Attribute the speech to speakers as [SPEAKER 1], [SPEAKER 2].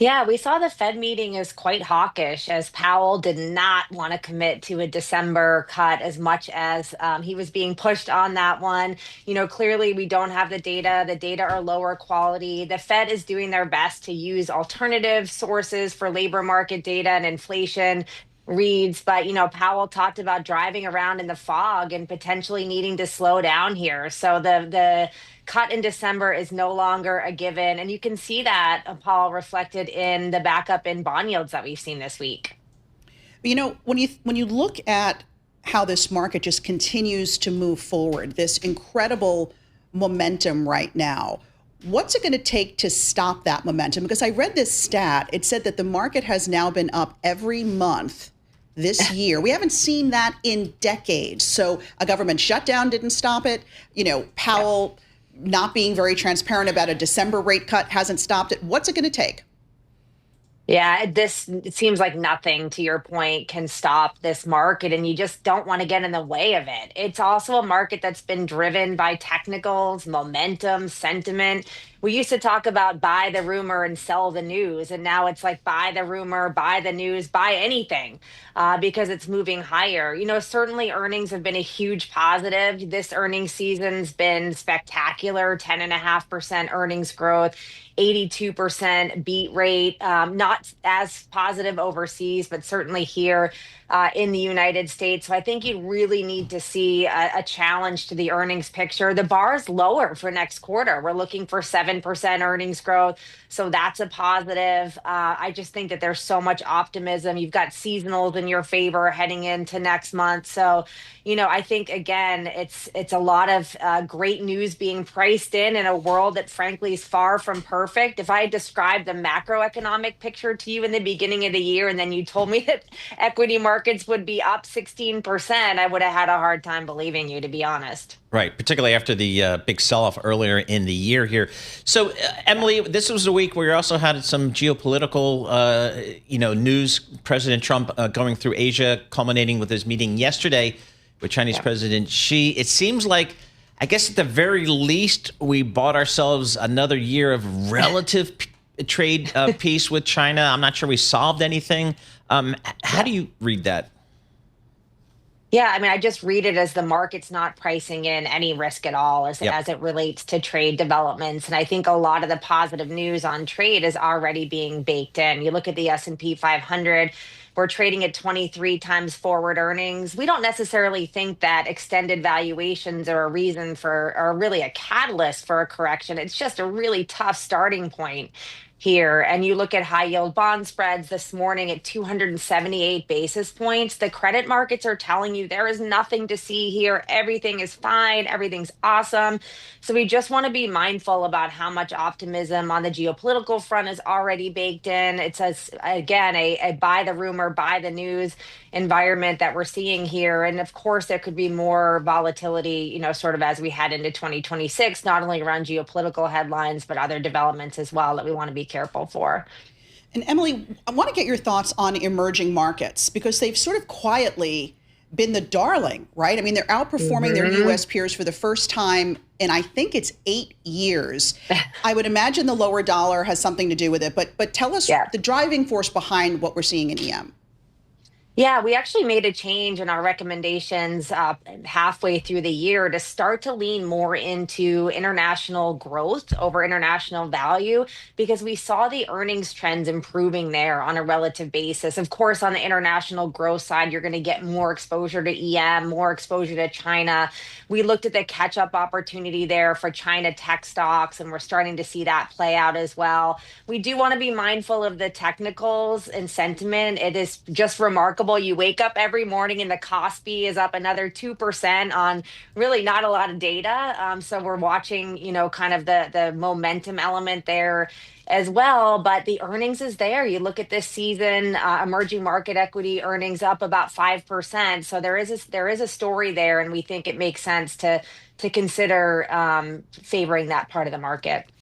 [SPEAKER 1] Yeah, we saw the Fed meeting is quite hawkish as Powell did not want to commit to a December cut as much as he was being pushed on that one. Clearly we don't have the data. The data are lower quality. The Fed is doing their best to use alternative sources for labor market data and inflation reads, but Powell talked about driving around in the fog and potentially needing to slow down here. So the cut in December is no longer a given. And you can see that, Paul, reflected in the backup in bond yields that we've seen this week.
[SPEAKER 2] When you look at how this market just continues to move forward, this incredible momentum right now, what's it going to take to stop that momentum? Because I read this stat. It said that the market has now been up every month this year. We haven't seen that in decades. So a government shutdown didn't stop it.
[SPEAKER 1] Yeah.
[SPEAKER 2] Powell not being very transparent about a December rate cut hasn't stopped it. What's it going to take?
[SPEAKER 1] Yeah, it seems like nothing, to your point, can stop this market, and you just don't want to get in the way of it. It's also a market that's been driven by technicals, momentum, sentiment. We used to talk about buy the rumor and sell the news, and now it's like buy the rumor, buy the news, buy anything, because it's moving higher. Certainly earnings have been a huge positive. This earnings season's been spectacular, 10.5% earnings growth. 82% beat rate, not as positive overseas, but certainly here in the United States. So I think you really need to see a challenge to the earnings picture. The bar is lower for next quarter. We're looking for 7% earnings growth. So that's a positive. I just think that there's so much optimism. You've got seasonals in your favor heading into next month. So, I think again, it's a lot of great news being priced in a world that frankly is far from perfect. If I described the macroeconomic picture to you in the beginning of the year, and then you told me that equity markets would be up 16%, I would have had a hard time believing you, to be honest.
[SPEAKER 3] Right, particularly after the big sell-off earlier in the year here. So,
[SPEAKER 1] Yeah.
[SPEAKER 3] Emily, this was a week where you also had some geopolitical, news. President Trump going through Asia, culminating with his meeting yesterday with Chinese
[SPEAKER 1] Yeah.
[SPEAKER 3] President Xi. It seems like, I guess at the very least, we bought ourselves another year of relative trade peace with China. I'm not sure we solved anything. How
[SPEAKER 1] Yeah.
[SPEAKER 3] do you read that?
[SPEAKER 1] Yeah, I mean, I just read it as the market's not pricing in any risk at all
[SPEAKER 3] Yep.
[SPEAKER 1] as it relates to trade developments. And I think a lot of the positive news on trade is already being baked in. You look at the S&P 500, we're trading at 23 times forward earnings. We don't necessarily think that extended valuations are a reason for, or really a catalyst for a correction. It's just a really tough starting point here. And you look at high yield bond spreads this morning at 278 basis points. The credit markets are telling you there is nothing to see here. Everything is fine. Everything's awesome. So we just want to be mindful about how much optimism on the geopolitical front is already baked in. It says, again, a buy the rumor, buy the news environment that we're seeing here. And of course, there could be more volatility, sort of as we head into 2026, not only around geopolitical headlines, but other developments as well that we want to be careful for.
[SPEAKER 2] And Emily, I want to get your thoughts on emerging markets because they've sort of quietly been the darling, right? I mean, they're outperforming their
[SPEAKER 1] Mhm.
[SPEAKER 2] US peers for the first time in I think it's 8 years. I would imagine the lower dollar has something to do with it, but tell us
[SPEAKER 1] Yeah.
[SPEAKER 2] the driving force behind what we're seeing in EM.
[SPEAKER 1] Yeah, we actually made a change in our recommendations halfway through the year to start to lean more into international growth over international value because we saw the earnings trends improving there on a relative basis. Of course, on the international growth side, you're going to get more exposure to EM, more exposure to China. We looked at the catch up opportunity there for China tech stocks, and we're starting to see that play out as well. We do want to be mindful of the technicals and sentiment. It is just remarkable. You wake up every morning and the Kospi is up another 2% on really not a lot of data. So we're watching, kind of the momentum element there as well. But the earnings is there. You look at this season, emerging market equity earnings up about 5%. So there is a story there, and we think it makes sense to consider favoring that part of the market.